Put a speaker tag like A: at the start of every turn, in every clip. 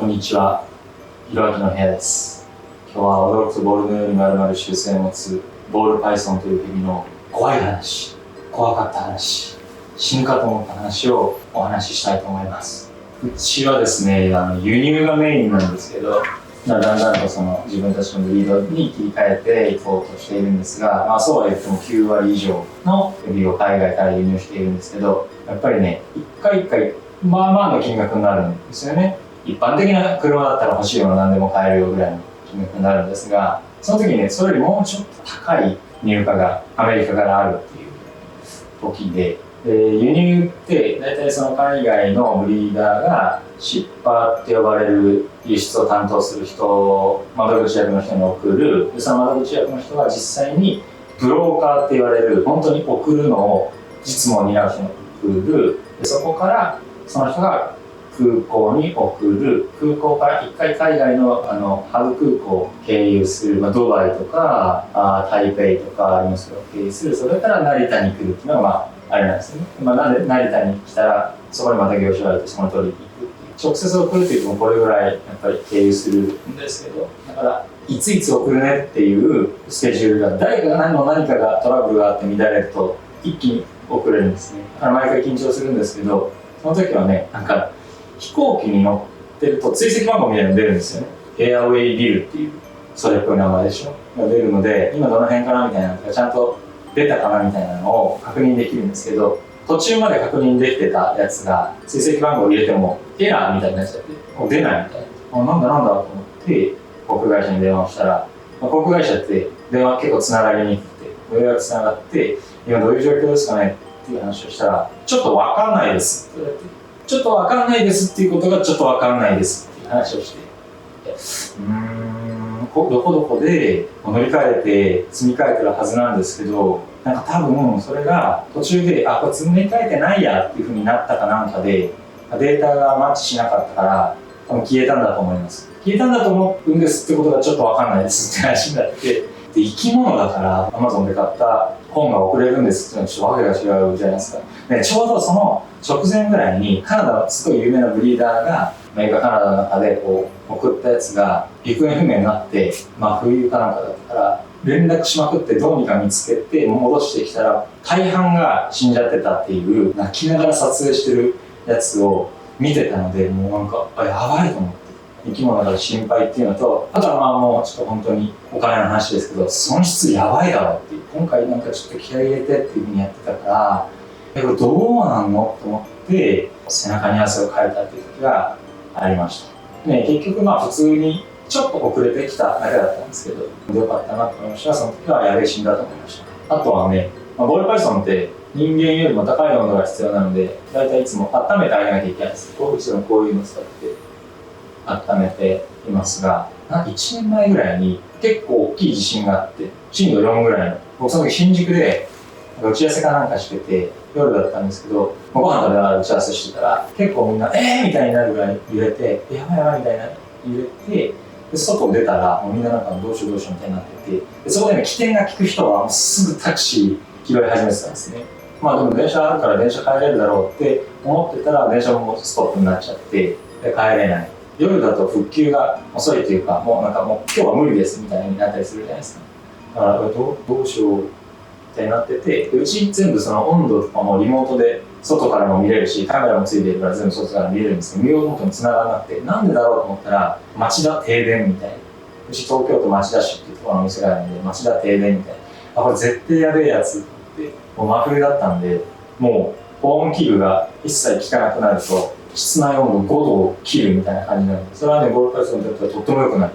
A: こんにちは、ひろあきの部屋です。今日は驚くとボールのように丸々習性を持つボールパイソンというヘビの怖い話、怖かった話、死ぬかと思った話をお話ししたいと思います。うちはですね、輸入がメインなんですけど、だんだんと自分たちのブリードに切り替えていこうとしているんですが、そうは言っても9割以上のヘビを海外から輸入しているんですけど、やっぱりね、一回一回まあまあの金額になるんですよね。一般的な車だったら欲しいもの何でも買えるよぐらいの金額になるんですが、その時にね、それよりもうちょっと高い入荷がアメリカからあるっていう時で、輸入って大体その海外のブリーダーがシッパーって呼ばれる輸出を担当する人、窓口役の人に送る。その窓口役の人が実際にブローカーって言われる、本当に送るのを実務を担う人に送る。そこからその人が空港に送る。空港から一回海外のハブ空港を経由する、ドバイとか台北とかありますけど経由する。それから成田に来るっていうのがあれなんですね。なんで成田に来たらそこにまた業者がいてその通りに行くっていう。直接送るっていうとこれぐらいやっぱり経由するんですけど、だからいついつ送るねっていうスケジュールが誰かが何かがトラブルがあって乱れると一気に遅れるんですね。毎回緊張するんですけど、その時はね、飛行機に乗ってると追跡番号みたいなの出るんですよね。エアウェイビルっていうそれっぽい名前でしょが出るので、今どの辺かなみたいなのがちゃんと出たかなみたいなのを確認できるんですけど、途中まで確認できてたやつが追跡番号を入れてもエラーみたいになっちゃって出ないみたいな。なんだと思って航空会社に電話をしたら、航空会社って電話結構つながりにくくて、予約つながって今どういう状況ですかねっていう話をしたら、ちょっと分かんないですって言われて、ちょっと分かんないですっていうことがちょっと分かんないですっていう話をして、どこどこで乗り換えて積み替えてるはずなんですけど、多分それが途中でこれ積み替えてないやっていう風になったかなんかでデータがマッチしなかったから多分消えたんだと思います。消えたんだと思うんですってことがちょっと分かんないですって話になって、で生き物だから Amazon で買った本が送れるんですっていうのはちょっと訳が違うじゃないですか。でちょうどその直前ぐらいにカナダのすごい有名なブリーダーがアメリカカナダの中で送ったやつが行方不明になって、冬かなんかだったから連絡しまくってどうにか見つけて戻してきたら大半が死んじゃってたっていう泣きながら撮影してるやつを見てたので、もうやばいと思って、生き物だから心配っていうのと、あとはもうちょっと本当にお金の話ですけど損失やばいだろっていう、今回ちょっと気合い入れてっていう風にやってたからこれどうなんのと思って背中に汗をかいたっていう時がありました。結局普通にちょっと遅れてきただけだったんですけど、よかったなと思いました。その時はやべえ死んだと思いました。あとはね、ボールパイソンって人間よりも高い温度が必要なので、だいたいいつも温めてあげなきゃいけないんです。うちでもこういうのを使って温めていますが、1年前ぐらいに結構大きい地震があって、震度4ぐらいの、僕その時新宿で打ち合わせかなんかしてて夜だったんですけど、ご飯食べながら打ち合わせしてたら結構みんなみたいになるぐらい揺れて、やばいやばいみたいな揺れて、で外出たらもうみんなどうしようどうしようみたいになってて、でそこでね起点が利く人はもうすぐタクシー拾い始めてたんですね。でも電車あるから電車帰れるだろうって思ってたら電車もストップになっちゃってで帰れない。夜だと復旧が遅いというか、もう今日は無理ですみたいになったりするじゃないですか。だからどうしようってなってて、うち全部その温度とかもリモートで外からも見れるし、カメラもついてるから全部外から見れるんですけど、見ようと思っても繋がらなくて、なんでだろうと思ったら町田停電みたいな、うち東京都町田市っていうところのお店があるんで、町田停電みたいな、これ絶対やべえやつって、もう真冬だったんで、もう保温器具が一切効かなくなると室内温度5度を切るみたいな感じになるんで、それはねボールパイソンにとってはとっても良くない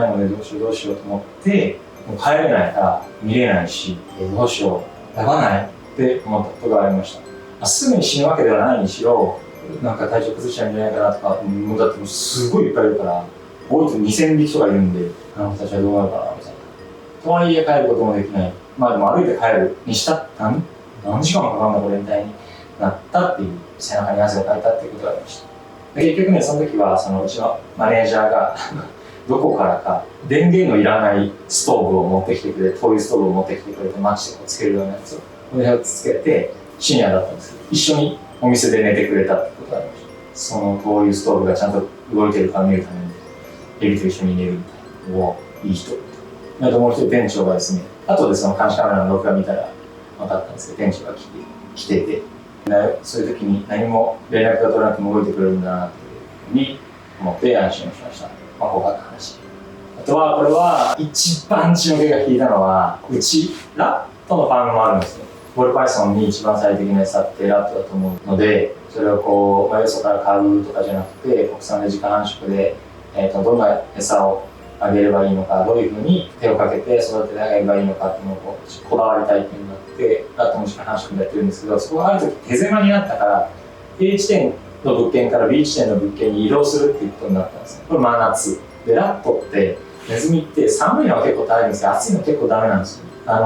A: ので、どうしようと思って、もう帰れないから見れないし、どうしようやばないって思ったことがありました。すぐに死ぬわけではないにしろ、体調崩しちゃうんじゃないかなとか、もうだってもうすごいいっぱいいるから、多いと2000匹とかいるんで、あの人たちはどうなるかなみたいな。とはいえ帰ることもできない。でも歩いて帰るにした何時間もかかるんだこれみたいになったっていう、背中に汗をかいたっていうことがありました。で結局ね、その時はうちのマネージャーがどこからか電源のいらないストーブを持ってきてくれて、灯油ストーブを持ってきてくれて、マッチでつけるようなやつをこれをつけて、深夜だったんですけど一緒にお店で寝てくれたってことがありました。その灯油ストーブがちゃんと動いてるか見るためにヘビと一緒に寝るみたいな。いい人。あともう一人店長がですね、後でその監視カメラの録画見たら分かったんですけど、店長が来てて、そういう時に何も連絡が取れなくても動いてくれるんだなっていうふうに思って安心をしました。怖かった話。あとはこれは一番血の気が引いたのは、うちラットのファームもあるんですよ。ボールパイソンに一番最適な餌ってラットだと思うので、それをこう、よそから買うとかじゃなくて、国産で自家繁殖で、どんな餌をあげればいいのか、どういうふうに手をかけて育ててあげればいいのかっていうのをこだわりたいっていうのがあって、ラットも自家繁殖でやってるんですけど、そこがある時手狭になったから、A 地点の物件から B 地点の物件に移動するっていうことになったんですね。これ真夏。で、ラットって、ネズミって寒いのは結構大変ですけど、暑いの結構ダメなんですよ。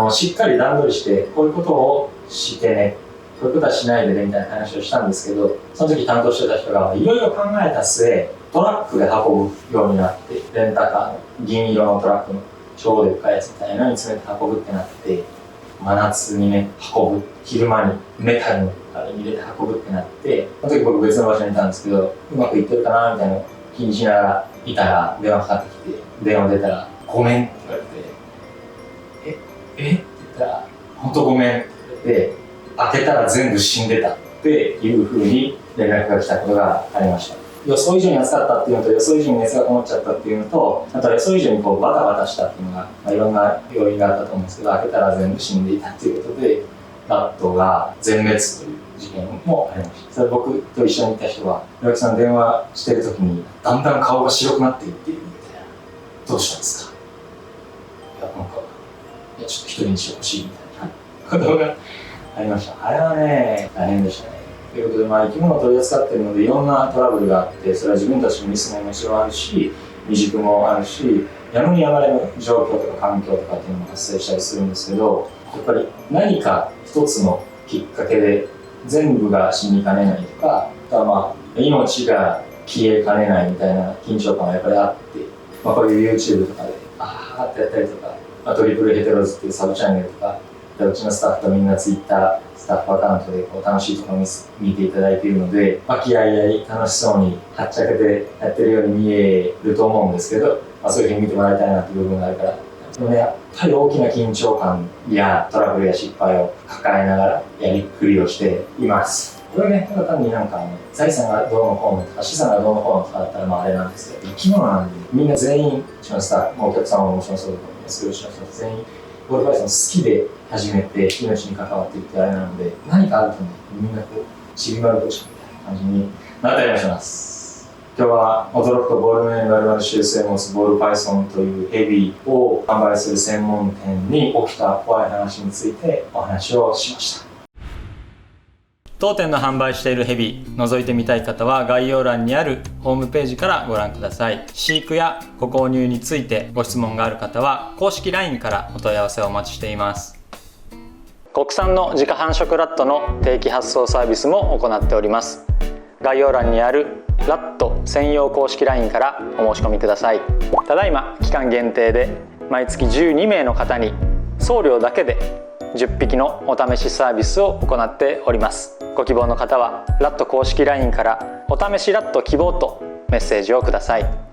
A: しっかり段取りして、こういうことをしてね、こういうことはしないでねみたいな話をしたんですけど、その時担当してた人がいろいろ考えた末、トラックで運ぶようになって、レンタカーの銀色のトラックの超でっかいやつみたいなのに詰めて運ぶってなって、真夏にね、運ぶ。昼間にメタルのあれに入れて運ぶってなって、その時僕別の場所にいたんですけど、うまくいってるかなみたいなのを気にしながらいたら電話かかってきて、電話出たら、ごめんって言われて、えって言ったら、ほんとごめんって言われて、開けたら全部死んでたっていう風に連絡が来たことがありました。予想以上に暑かったっていうのと、予想以上に熱がこもっちゃったっていうのと、あとは予想以上にこうバタバタしたっていうのが、いろんな要因があったと思うんですけど、開けたら全部死んでいたっていうことで、ラットが全滅という事件もありました。それ僕と一緒にいた人は、岩木さん電話してる時に、だんだん顔が白くなっていっているみたいな。どうしたんですか？いや、なんか、ちょっと一人にしてほしいみたいなことがありました。あれはね、大変でしたね。ということで、生き物を取り扱っているので、いろんなトラブルがあって、それは自分たちのミスももちろんあるし、未熟もあるし、やむにやまれの状況とか環境とかっていうのも発生したりするんですけど、やっぱり何か一つのきっかけで全部が死にかねないとか、あとは命が消えかねないみたいな緊張感がやっぱりあって、こういう YouTube とかで、ってやったりとか、トリプルヘテロズっていうサブチャンネルとか、うちのスタッフとみんな Twitter、スタッフアカウントでこう楽しいところを見ていただいているので、和気あいあい楽しそうにはっちゃけてやってるように見えると思うんですけど、そういうふうに見てもらいたいなっていう部分があるから、でもね、やっぱり大きな緊張感やトラブルや失敗を抱えながらやりくりをしています。これはね、ただ単に財産がどうのこうのとか資産がどうのこうのとかだったらあれなんですけど、生き物なんで、みんな全員、うちのスタッフ、お客様ももちろんそうだと思いますけど、うちの人全員、ボールパイソン好きで始めて命に関わっていってあれなので、何かあるとね、みんなこう、ちびまる子ちゃんみたいな感じになったりもします。今日は驚くとボールのように丸々習性を持つボールパイソンというヘビを販売する専門店に起きた怖い話についてお話をしました。当店の販売しているヘビ覗いてみたい方は概要欄にあるホームページからご覧ください。飼育やご購入についてご質問がある方は公式 LINE からお問い合わせをお待ちしています。国産の自家繁殖ラットの定期発送サービスも行っております。概要欄にあるラット専用公式 LINE からお申し込みください。ただいま期間限定で毎月12名の方に送料だけで10匹のお試しサービスを行っております。ご希望の方はラット公式 LINE からお試しラット希望とメッセージをください。